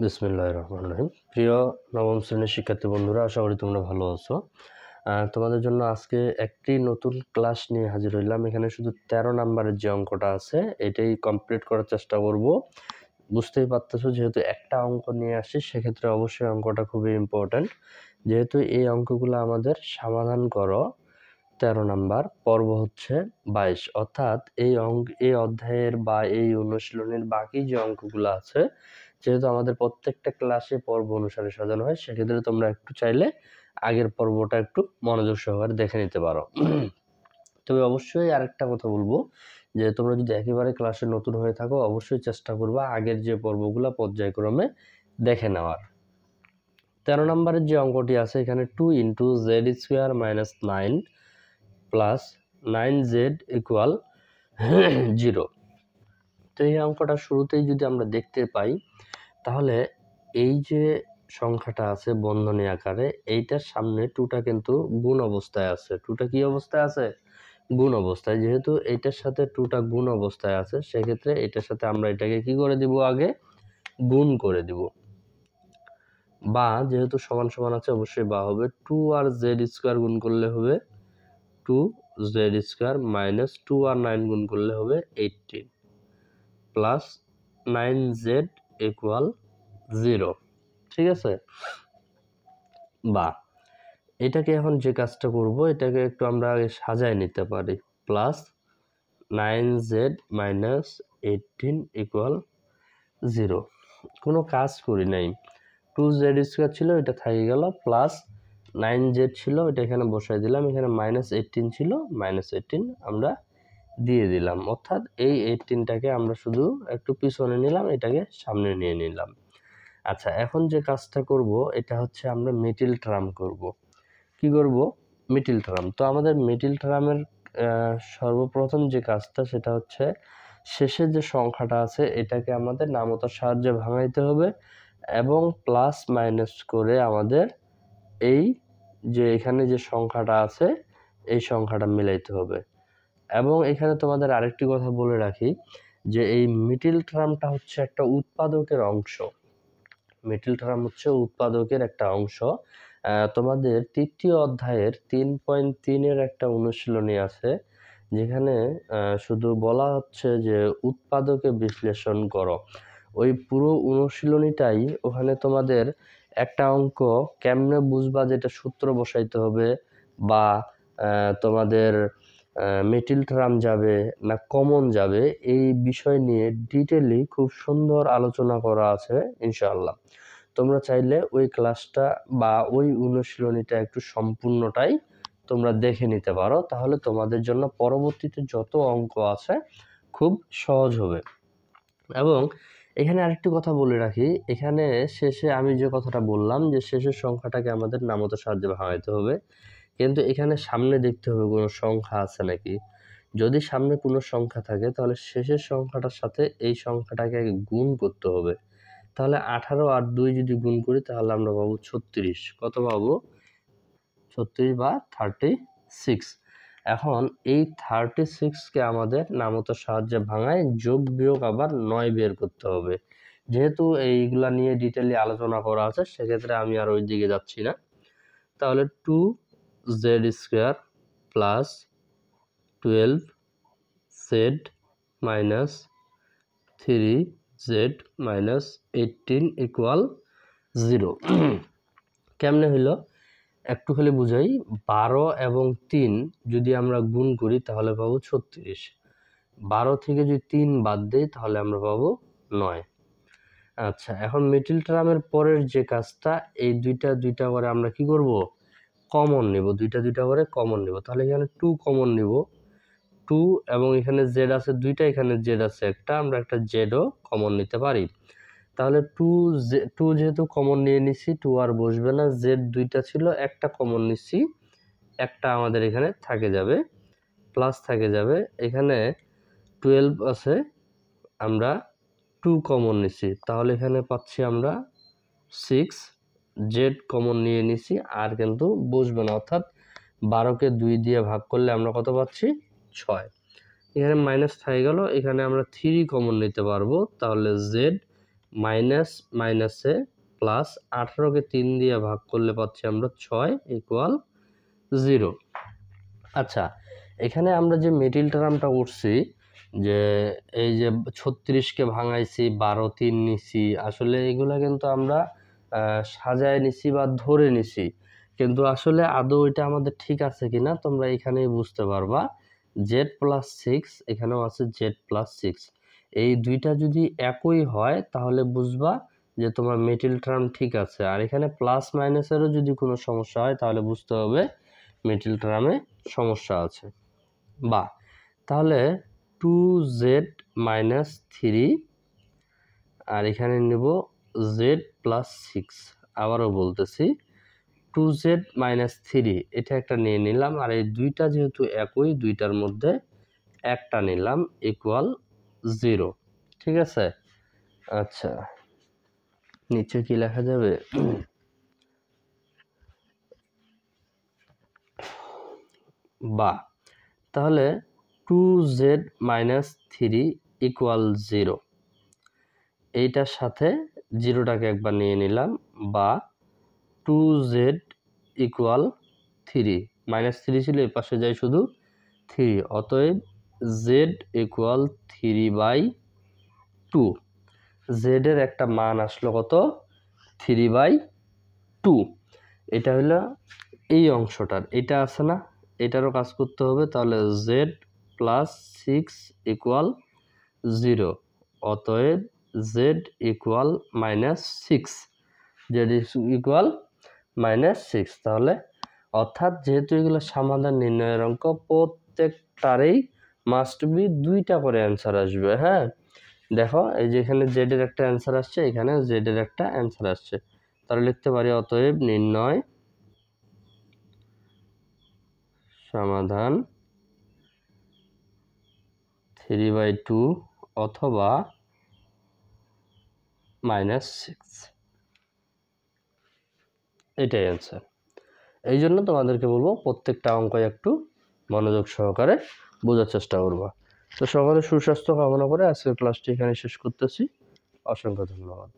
বিসমিল্লাহির রহমানির রহিম। প্রিয় নবম শ্রেণীর শিক্ষার্থী বন্ধুরা, আশা করি তোমরা ভালো আছো। তোমাদের জন্য আজকে একটি নতুন ক্লাস নিয়ে হাজির হইলাম। এখানে শুধু 13 নাম্বারের যে অঙ্কটা আছে এটাই কমপ্লিট করার চেষ্টা করব। বুঝতেই পারতেছো, যেহেতু একটা অঙ্ক নিয়ে আসি সেক্ষেত্রে অবশ্যই অঙ্কটা খুবই ইম্পর্ট্যান্ট। যেহেতু এই অঙ্কগুলো আমাদের সমাধান করো 13 নাম্বার, পর্ব হচ্ছে 22, অর্থাৎ এই অধ্যায়ের বা এই অনুশীলনের বাকি যে অঙ্কগুলো আছে, যেহেতু আমাদের প্রত্যেকটা ক্লাসে পর্ব অনুসারে সাজানো হয়, সেক্ষেত্রে তোমরা একটু চাইলে আগের পর্বটা একটু মনোযোগ সহকারে দেখে নিতে পারো। তবে অবশ্যই আরেকটা কথা বলবো, যে তোমরা যদি একেবারে ক্লাসে নতুন হয়ে থাকো অবশ্যই চেষ্টা করবা আগের যে পর্বগুলো পর্যায়ক্রমে দেখে নেওয়ার। 13 নম্বরের যে অঙ্কটি আছে এখানে 2 × z² - 9 প্লাস 9z = 0। তো এই অঙ্কটা শুরুতেই যদি আমরা দেখতে পাই, তাহলে এই যে সংখ্যাটা আছে বন্ধনী আকারে, এইটার সামনে 2টা কিন্তু গুণ অবস্থায় আছে। 2টা কি অবস্থায় আছে? গুণ অবস্থায়। যেহেতু এইটার সাথে 2টা গুণ অবস্থায় আছে, সেক্ষেত্রে এটার সাথে আমরা এটাকে কি করে দিব? আগে গুণ করে দিব। বা যেহেতু সমান সমান আছে অবশ্যই বা হবে। 2 আর z² গুণ করলে হবে 2z² মাইনাস 2 আর 9 গুণ করলে হবে 18 প্লাস 9z = 0। ঠিক আছে? বা এটাকে এখন যে কাজটা করব, এটাকে একটু আমরা আগে সাজায় নিতে পারি। Plus 9z minus 18 = 0। কোনো কাজ করি নাই। 2z² ছিল, এটা থেকে গেল, প্লাস 9z ছিল, এটা এখানে বসাই দিলাম, এখানে -18 ছিল, -18 আমরা দিয়ে দিলাম। অর্থাৎ এই 18টাকে আমরা শুধু একটু পিছনে নিলাম, এটাকে সামনে নিয়ে নিলাম। আচ্ছা, এখন যে কাজটা করব এটা হচ্ছে আমরা মিডল টার্ম করব। কি করব? Middle term. তো আমাদের মিডল টার্মের সর্বপ্রথম যে কাজটা সেটা হচ্ছে শেষে যে সংখ্যাটা আছে এটাকে আমাদের নামতার সাহায্যে ভাঙাইতে হবে এবং প্লাস মাইনাস করে আমাদের এই যে এখানে যে সংখ্যাটা আছে এই সংখ্যাটা মিলাইতে হবে। এবং এখানে তোমাদের আরেকটি কথা বলে রাখি, যে এই মিডল টার্মটা হচ্ছে একটা উৎপাদকের অংশ। মিডল টার্ম হচ্ছে উৎপাদকের একটা অংশ। তোমাদের তৃতীয় অধ্যায়ের 3.3 এর একটা অনুশীলনী আছে, যেখানে শুধু বলা হচ্ছে যে উৎপাদকে বিশ্লেষণ করো। ওই পুরো অনুশীলনীটাই ওখানে তোমাদের একটা অঙ্ক কেমনে বুঝবা যেটা সূত্র বসাইতে হবে, বা তোমাদের মিডল টার্ম যাবে না কমন যাবে, এই বিষয় নিয়ে ডিটেইলি খুব সুন্দর আলোচনা করা আছে ইনশাআল্লাহ। তোমরা চাইলে ওই ক্লাসটা বা ওই অনুশীলনীটা একটু সম্পূর্ণটাই তোমরা দেখে নিতে পারো, তাহলে তোমাদের জন্য পরবর্তীতে যত অঙ্ক আছে খুব সহজ হবে। এবং এখানে আরেকটি কথা বলে রাখি, এখানে শেষে আমি যে কথাটা বললাম যে শেষের সংখ্যাটাকে আমাদের নামতার সাহায্যে ভাঙাইতে হবে, কিন্তু এখানে সামনে দেখতে হবে কোনো সংখ্যা আছে নাকি। যদি সামনে কোনো সংখ্যা থাকে তাহলে শেষের সংখ্যাটার সাথে এই সংখ্যাটাকে আগে গুণ করতে হবে। তাহলে 18 আর 2 যদি গুণ করি তাহলে আমরা পাবো 36। কত পাবো? 36 বা 36। এখন এই 36কে আমাদের নামতার সাহায্যে ভাঙায় যোগ বিয়োগ আবার 9 বের করতে হবে। যেহেতু এইগুলা নিয়ে ডিটেইলি আলোচনা করা আছে সেক্ষেত্রে আমি আর ওই দিকে যাচ্ছি না। তাহলে 2z² plus 12z minus 3z minus 18 = 0। কেমনে হইল একটু খালি বুঝাই। 12 এবং 3 যদি আমরা গুণ করি তাহলে পাবো 36। 12 থেকে যদি 3 বাদ দেই তাহলে আমরা পাবো 9। আচ্ছা, এখন মিডল টার্মের পরের যে কাজটা, এই দুইটা করে আমরা কি করব? কমন নিব। দুইটা করে কমন নিব। তাহলে এখানে 2 কমন নিব। 2 এবং এখানে z আছে 2টা, এখানে z আছে একটা, আমরা একটা zও কমন নিতে পারি। তাহলে 2 যেহেতু কমন নিয়ে নিছি, 2 আর বসবে না। z 2টা ছিল, একটা কমন নিচ্ছি, একটা আমাদের এখানে থাকে যাবে, প্লাস থাকে যাবে। এখানে 12 আছে, আমরা 2 কমন নিছি, তাহলে এখানে পাচ্ছি আমরা 6। z কমন নিয়ে নিছি, আর কিন্তু বসবে না, অর্থাৎ 12কে 2 দিয়ে ভাগ করলে আমরা কত পাচ্ছি? 6। এখানে মাইনাস থেকে গেল, এখানে আমরা 3 কমন নিতে পারবো, তাহলে z মাইনাস মাইনাসে প্লাস 18কে 3 দিয়ে ভাগ করলে পাচ্ছি আমরা 6 ইকুয়াল 0। আচ্ছা, এখানে আমরা যে মিডল টার্মটা করছি, যে এই যে 36কে ভাঙাইছি, 12 3 নিছি, আসলে এগুলা কিন্তু আমরা সাজায় নিছি বা ধরে নিছি, কিন্তু আসলে আদৌ এটা আমাদের ঠিক আছে কিনা তোমরা এখানেই বুঝতে পারবা। z+6 এখানেও আছে z+6, এই দুইটা যদি একই হয় তাহলে বুঝবা যে তোমার মিডল টার্ম ঠিক আছে। আর এখানে প্লাস মাইনাসেরও যদি কোনো সমস্যা হয় তাহলে বুঝতে হবে মিডল টার্মে সমস্যা আছে। বা তাহলে 2z-3 আর এখানে নেব z+6। আবারও বলতেছি 2z-3 এটা একটা নিয়ে নিলাম, আর এই দুইটা যেহেতু একই, দুইটার মধ্যে একটা নিলাম ইকুয়াল 0। ঠিক আছে? আচ্ছা, নিচে কি লেখা যাবে? বা তাহলে 2z-3 ইকুয়াল 0, এইটার সাথে জিরোটাকে একবার নিয়ে নিলাম। বা 2z ইকুয়াল 3, -3 ছিল, এই পাশে যাই শুধু 3, অতএব z ইকুয়াল 3/2। z এর একটা মান আসলো কত? 3/2। এটা হলো এই অংশটার, এটা আছে না, এটারও কাজ করতে হবে। তাহলে z+6 ইকুয়াল 0, অতএব z ইকুয়াল -6, z ইকুয়াল -6। তাহলে অর্থাৎ যেহেতু এগুলো সমাধান নির্ণয়ের অঙ্ক, প্রত্যেকটারই মাস্ট বি 2টা করে অ্যান্সার আসবে। হ্যাঁ, দেখো এই যে এখানে z এর একটা অ্যান্সার আসছে, এখানে z এর একটা অ্যান্সার আসছে। তাহলে লিখতে পারি অতএব নির্ণয় সমাধান 3/2 অথবা -6, এটাই অ্যান্সার। এই জন্য তোমাদেরকে বলবো প্রত্যেকটা অঙ্ক একটু মনোযোগ সহকারে বোঝার চেষ্টা করবা। তো সকলের সুস্বাস্থ্য কামনা করে আজকের ক্লাসটি এখানে শেষ করতেছি। অসংখ্য ধন্যবাদ।